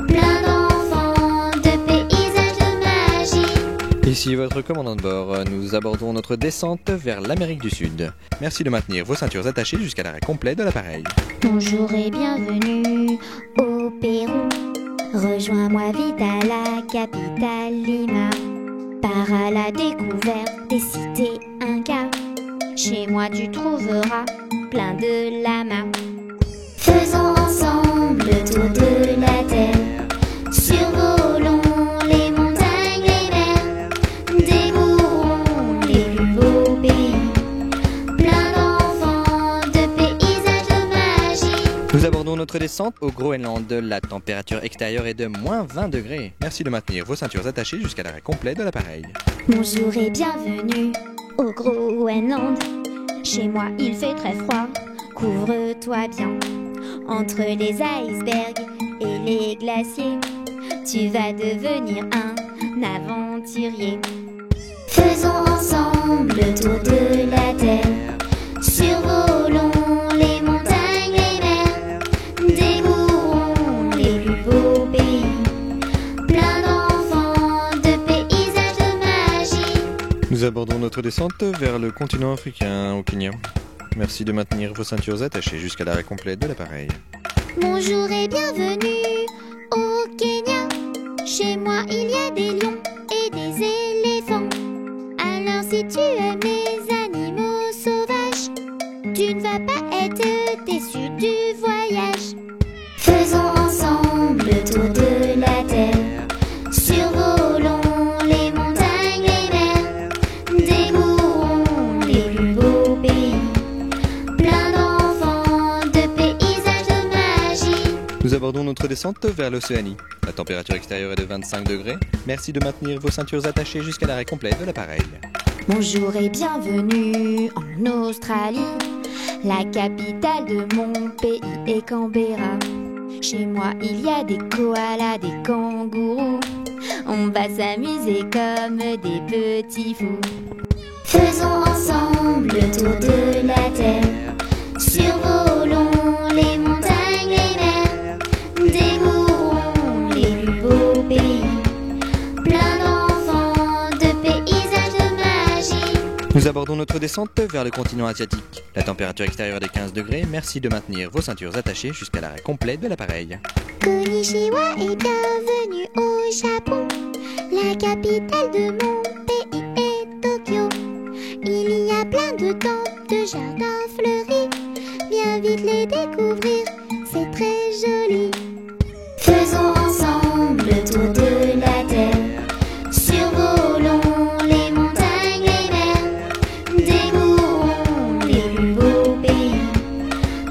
Speaker 1: Plein d'enfants, de paysages, de magie.
Speaker 7: Ici votre commandant de bord, nous abordons notre descente vers l'Amérique du Sud. Merci de maintenir vos ceintures attachées jusqu'à l'arrêt complet de l'appareil.
Speaker 1: Bonjour et bienvenue au Pérou. Rejoins-moi vite à la capitale Lima. Pars à la découverte des cités Incas. Chez moi tu trouveras plein de lamas. Faisons ensemble le tour de la terre. Survolons les montagnes, les mers. Découvrons les plus beaux pays. Plein d'enfants, de paysages, de magie.
Speaker 7: Nous abordons notre descente au Groenland. La température extérieure est de moins 20 degrés. Merci de maintenir vos ceintures attachées jusqu'à l'arrêt complet de l'appareil.
Speaker 1: Bonjour et bienvenue au Groenland. Chez moi il fait très froid, couvre-toi bien. Entre les icebergs et les glaciers, tu vas devenir un aventurier. Faisons ensemble le tour de la terre. Survolons les montagnes, les mers. Découvrons les plus beaux pays. Plein d'enfants, de paysages, de magie.
Speaker 7: Nous abordons notre descente vers le continent africain, au Kenya. Merci de maintenir vos ceintures attachées jusqu'à l'arrêt complet de l'appareil.
Speaker 1: Bonjour et bienvenue au Kenya. Chez moi il y a des lions et des éléphants. Alors si tu aimes les animaux sauvages, tu ne vas pas être déçu du voyage. Faisons ensemble le tour de la terre. Survolons les montagnes, les mers. Découvrons les plus beaux pays. Plein d'enfants, de paysages, de magie.
Speaker 7: Nous abordons notre descente vers l'Océanie. La température extérieure est de 25 degrés. Merci de maintenir vos ceintures attachées jusqu'à l'arrêt complet de l'appareil.
Speaker 1: Bonjour et bienvenue en Australie. La capitale de mon pays est Canberra. Chez moi il y a des koalas, des kangourous. On va s'amuser comme des petits fous. Faisons ensemble le tour de la terre. Survolons les montagnes, les mers. Découvrons les plus beaux pays. Plein d'enfants, de paysages, de magie.
Speaker 7: Nous abordons notre descente vers le continent asiatique. La température extérieure est de 15 degrés. Merci de maintenir vos ceintures attachées jusqu'à l'arrêt complet de l'appareil.
Speaker 1: Konnichiwa et bienvenue au Japon. La capitale de mon pays est Tokyo. Il y a plein de temples, de jardins fleuris. Viens vite les découvrir, c'est très joli. Faisons ensemble le tour de la terre. Survolons les montagnes, les mers. Découvrons les plus beaux pays.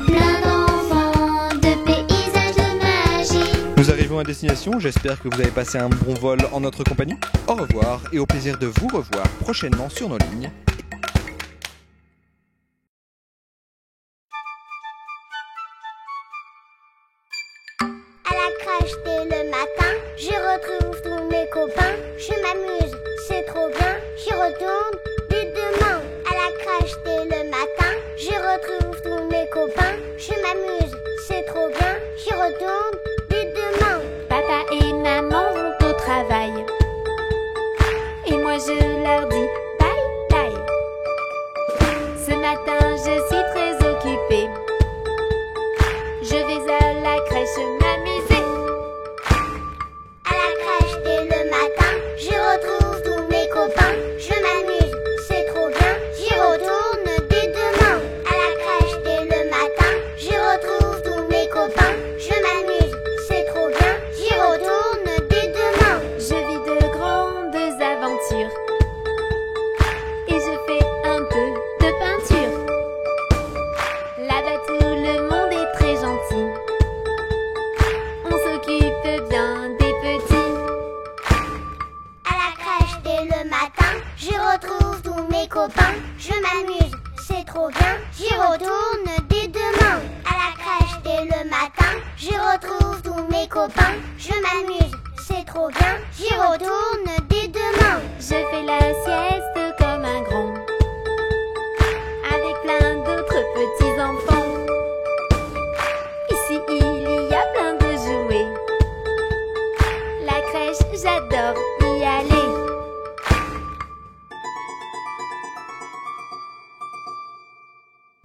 Speaker 1: Plein d'enfants, de paysages, de magie.
Speaker 7: Nous arrivons à destination. J'espère que vous avez passé un bon vol en notre compagnie. Au revoir et au plaisir de vous revoir prochainement sur nos lignes.
Speaker 3: À la crèche dès le matin, je retrouve tous mes copains. Je m'amuse, c'est trop bien. J'y retourne dès demain. À la crèche dès le matin, je retrouve tous mes copains. Je m'amuse, c'est trop bien. J'y retourne dès demain.
Speaker 1: Papa et maman vont au travail. Et moi je leur dis bye bye. Ce matin je suis très occupée. Je vais à la crèche m'amuser.
Speaker 3: À la crèche dès le matin, je retrouve tous mes copains. Je m'amuse,
Speaker 5: copains, je m'amuse, c'est trop bien, j'y retourne dès demain.
Speaker 3: Je fais la sieste comme un grand, avec plein d'autres petits enfants. Ici il y a plein de jouets, la crèche j'adore y aller.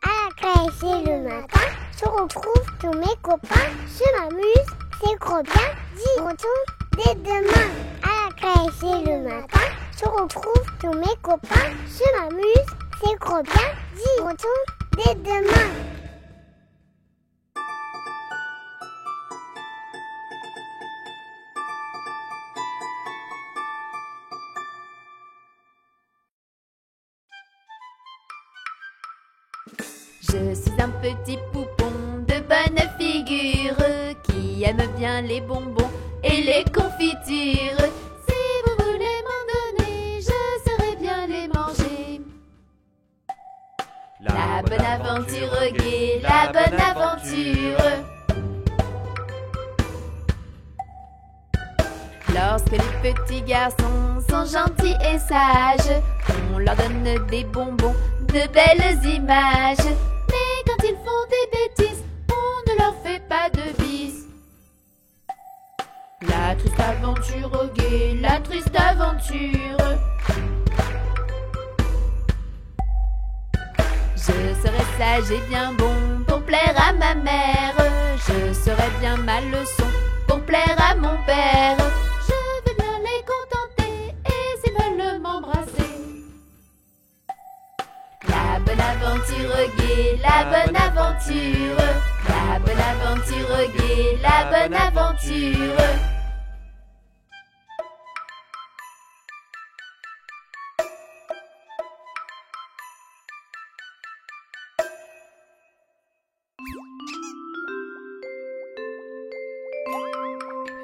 Speaker 5: À la crèche et le matin, je retrouve tous mes copains, je m'amuse, c'est trop bien, j'y retourne dès demain. À la crèche et le matin, je retrouve tous mes copains, je m'amuse, c'est trop bien, j'y retourne dès demain.
Speaker 3: Je suis un petit poupon de bonne figure qui aime bien les bonbons et les confitures. Si vous voulez m'en donner, je saurai bien les manger. La bonne aventure gaie, la bonne aventure. Lorsque les petits garçons sont gentils et sages, on leur donne des bonbons, de belles images. Mais quand ils font des bêtises, on ne leur fait pas de bis. La triste aventure gaie, la triste aventure. Je serai sage et bien bon pour plaire à ma mère. Je serai bien ma leçon pour plaire à mon père. Je vais bien les contenter et s'ils veulent m'embrasser. La bonne aventure gaie, la bonne aventure. La bonne aventure gaie, la bonne aventure.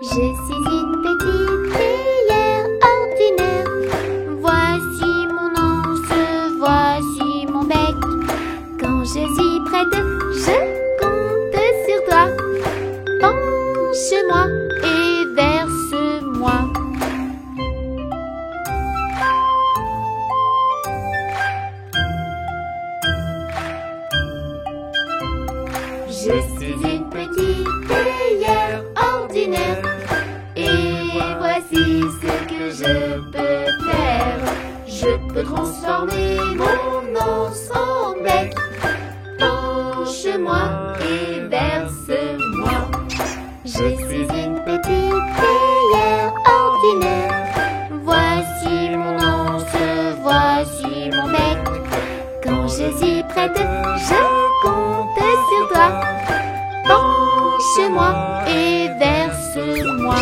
Speaker 4: Je suis une petite théière ordinaire. Voici mon anse, voici mon bec. Quand je suis prête, je compte sur toi. Penche-moi et verse-moi. Je suis une petite théière ordinaire. Et voici ce que je peux faire. Je peux transformer mon anse en bec. Penche-moi et verse-moi. Je suis une petite théière ordinaire. Voici mon anse, voici mon bec. Quand je suis prête, je compte sur toi. Penche-moi et verse-moi.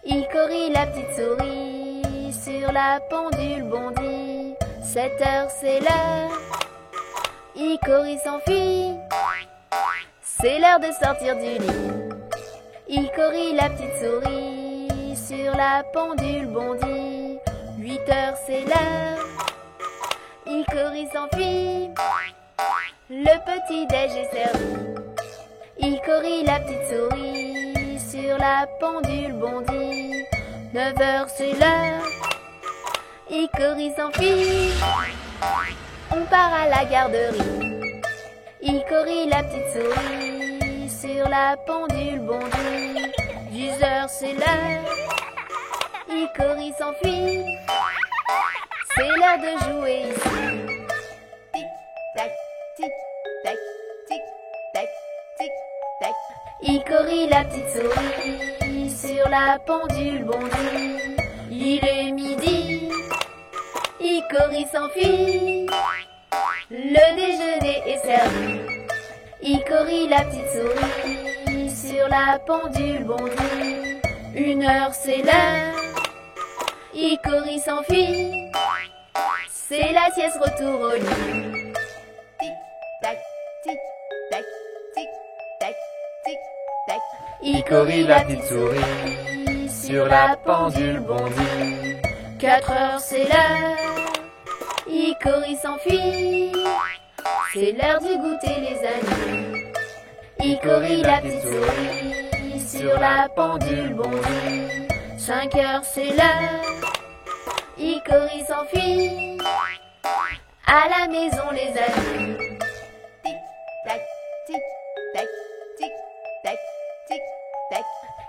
Speaker 3: Icori la petite souris sur la pendule bondit. 7 heures c'est l'heure. Icori s'enfuit. C'est l'heure de sortir du lit. Icori la petite souris sur la pendule bondit. 8 heures c'est l'heure. Icori s'enfuit. Le petit déj est servi. Icori la petite souris sur la pendule bondit. 9 heures c'est l'heure. Icori s'enfuit. On part à la garderie. Icori la petite souris sur la pendule bondit. 10 heures c'est l'heure. Icori s'enfuit. C'est l'heure de jouer ici. Tic tac, tic tac, tic tac, tic tac. Icori la petite souris sur la pendule bondit. Il est midi. Icori s'enfuit. Le déjeuner est servi. Icori la petite souris sur la pendule bondit. 1 heure c'est l'heure. Icori s'enfuit. C'est la sieste, retour au lit. Tic tac, tic tac.
Speaker 2: Icori la petite souris, sur la pendule bondit.
Speaker 3: 4 heures, c'est l'heure. Icori s'enfuit. C'est l'heure du goûter, les amis. Icori la petite souris, sur la pendule bondit. 5 heures, c'est l'heure. Icori s'enfuit. À la maison, les amis. Tic tac, tic tac, tic tac, tic tac.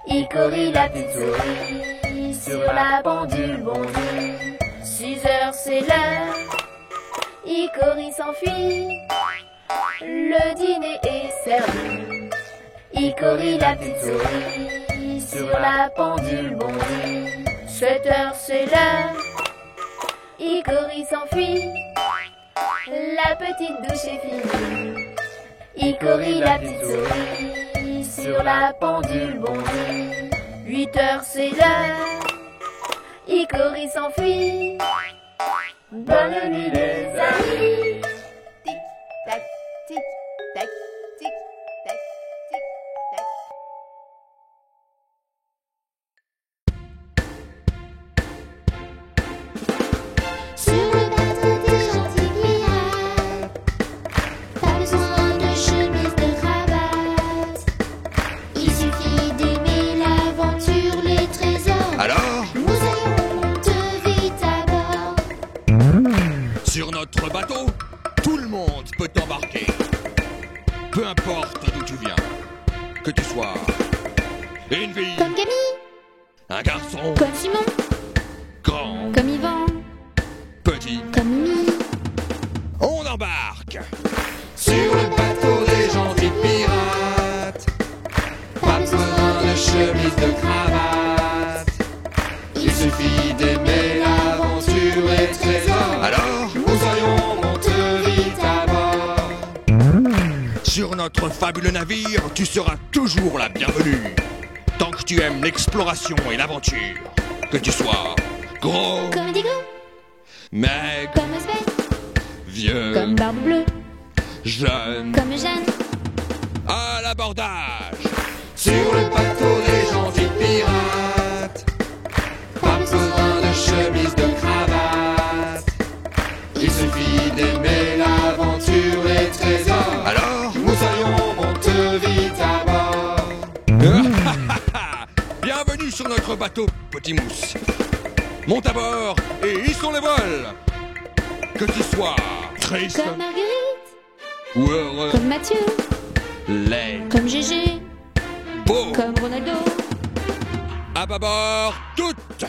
Speaker 3: Icori la petite souris, sur la pendule bondit. 6 heures, c'est l'heure. Icori s'enfuit. Le dîner est servi. Icori la petite souris, sur la pendule bondit. 7 heures, c'est l'heure. Icori s'enfuit. La petite douche est finie. Icori la petite souris, sur la pendule bondit. 8 heures, c'est l'heure. Icori s'enfuit. Bonne nuit, les amis. Tic tac, tic tac, tic tac, tic tac.
Speaker 4: Sur le bateau des gentils pirates, pas besoin de chemise, de cravate. Il suffit d'aimer l'aventure, les trésors.
Speaker 7: Alors,
Speaker 4: Nous allons monter vite à bord.
Speaker 7: sur notre bateau, tout le monde peut embarquer. Peu importe d'où tu viens, que tu sois une fille,
Speaker 4: Comme Camille,
Speaker 7: un garçon,
Speaker 4: comme Simon,
Speaker 7: grand,
Speaker 4: comme Yvan,
Speaker 7: petit,
Speaker 4: comme Mimi.
Speaker 7: on embarque sur le bateau des gentils pirates. Pas besoin de chemise, de cravate. Il suffit d'aimer l'aventure et le trésor. Alors, nous allons monter vite à bord. Sur notre fabuleux navire, tu seras toujours la bienvenue. Tant que tu aimes l'exploration et l'aventure. Que tu sois gros,
Speaker 4: Comme Diego,
Speaker 7: maigre,
Speaker 4: comme Osbeth,
Speaker 7: vieux,
Speaker 4: comme Barbe Bleue,
Speaker 7: jeune,
Speaker 4: comme Jeanne.
Speaker 7: à l'abordage. Sur le bateau des gentils pirates. Pas besoin de chemise, de cravate. Il suffit d'aimer l'aventure et le trésor. Alors, nous allons monter vite à bord. Bienvenue sur notre bateau, petit mousse. Monte à bord et hissons les voiles. Que tu sois triste
Speaker 4: Comme Marguerite,
Speaker 7: ou heureux,
Speaker 4: comme Mathieu,
Speaker 7: laid,
Speaker 4: comme Gégé,
Speaker 7: beau,
Speaker 4: comme Ronaldo.
Speaker 7: à bâbord toutes.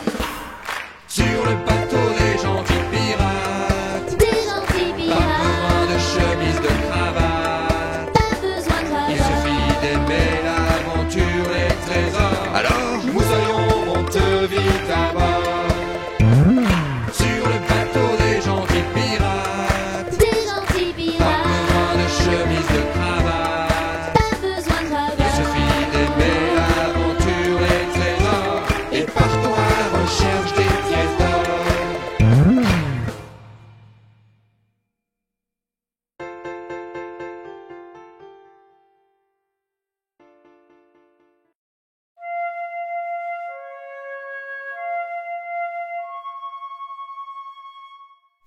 Speaker 7: Sur le bateau des gentils pirates.
Speaker 4: Des gentils
Speaker 7: Pas
Speaker 4: pirates,
Speaker 7: besoin de chemise, de cravate.
Speaker 4: pas besoin de
Speaker 7: Il
Speaker 4: cravate.
Speaker 7: suffit d'aimer l'aventure et le trésor. Alors, nous allons monter vite à bord. Sur le bateau des gentils pirates.
Speaker 4: Des gentils
Speaker 7: Pas
Speaker 4: pirates,
Speaker 7: besoin de chemise, de cravate.
Speaker 4: pas besoin de
Speaker 7: Il
Speaker 4: cravate.
Speaker 7: suffit d'aimer l'aventure et le trésor. Et partons à la recherche des pièces d'or.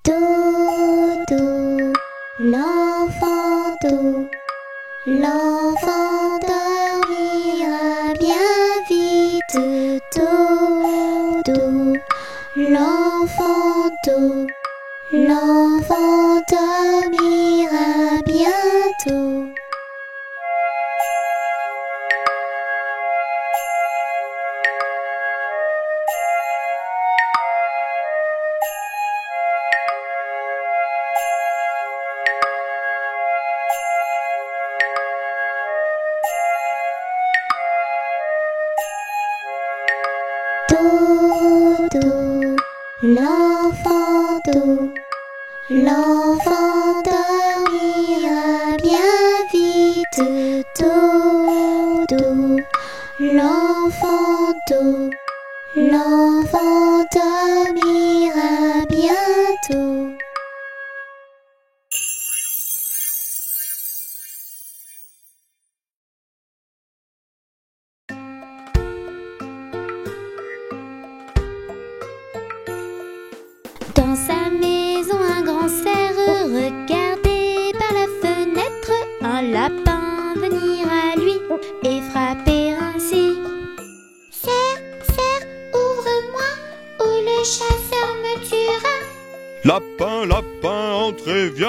Speaker 4: Dodo, l'enfant d'eau, l'enfant dormira bien vite. Dodo, l'enfant d'eau, l'enfant dormira bientôt. Dodo, l'enfant d'eau, l'enfant dormira bien vite. Dodo, l'enfant d'eau, l'enfant dormira bientôt.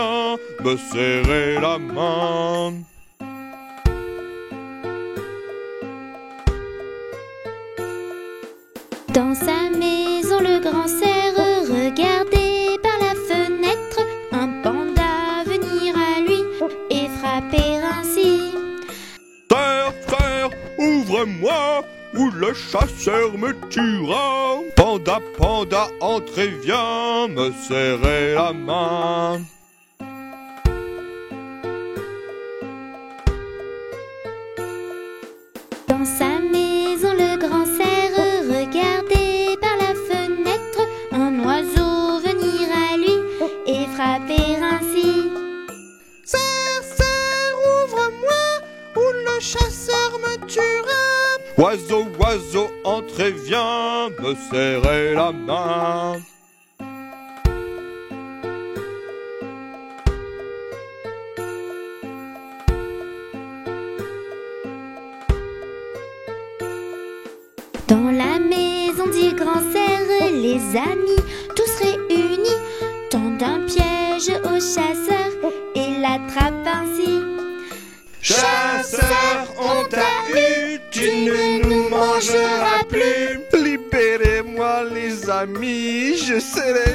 Speaker 6: viens me serrer la main.
Speaker 4: Dans sa maison, le grand cerf regardait par la fenêtre un panda venir à lui et frapper ainsi.
Speaker 6: Cerf, cerf, ouvre-moi, ou le chasseur me tuera. Panda, panda, entre et viens me serrer la main.
Speaker 4: Dans sa maison, le grand cerf regardait par la fenêtre un oiseau venir à lui et frapper ainsi.
Speaker 7: Cerf, cerf, ouvre-moi, ou le chasseur me tuera.
Speaker 6: Oiseau, oiseau, entre et viens me serrer la main.
Speaker 4: Dans la maison du grand cerf, les amis tous réunis tendent un piège au chasseur et l'attrapent ainsi.
Speaker 7: Chasseur, on t'a eu, tu ne nous mangeras plus. Libérez-moi les amis, je serai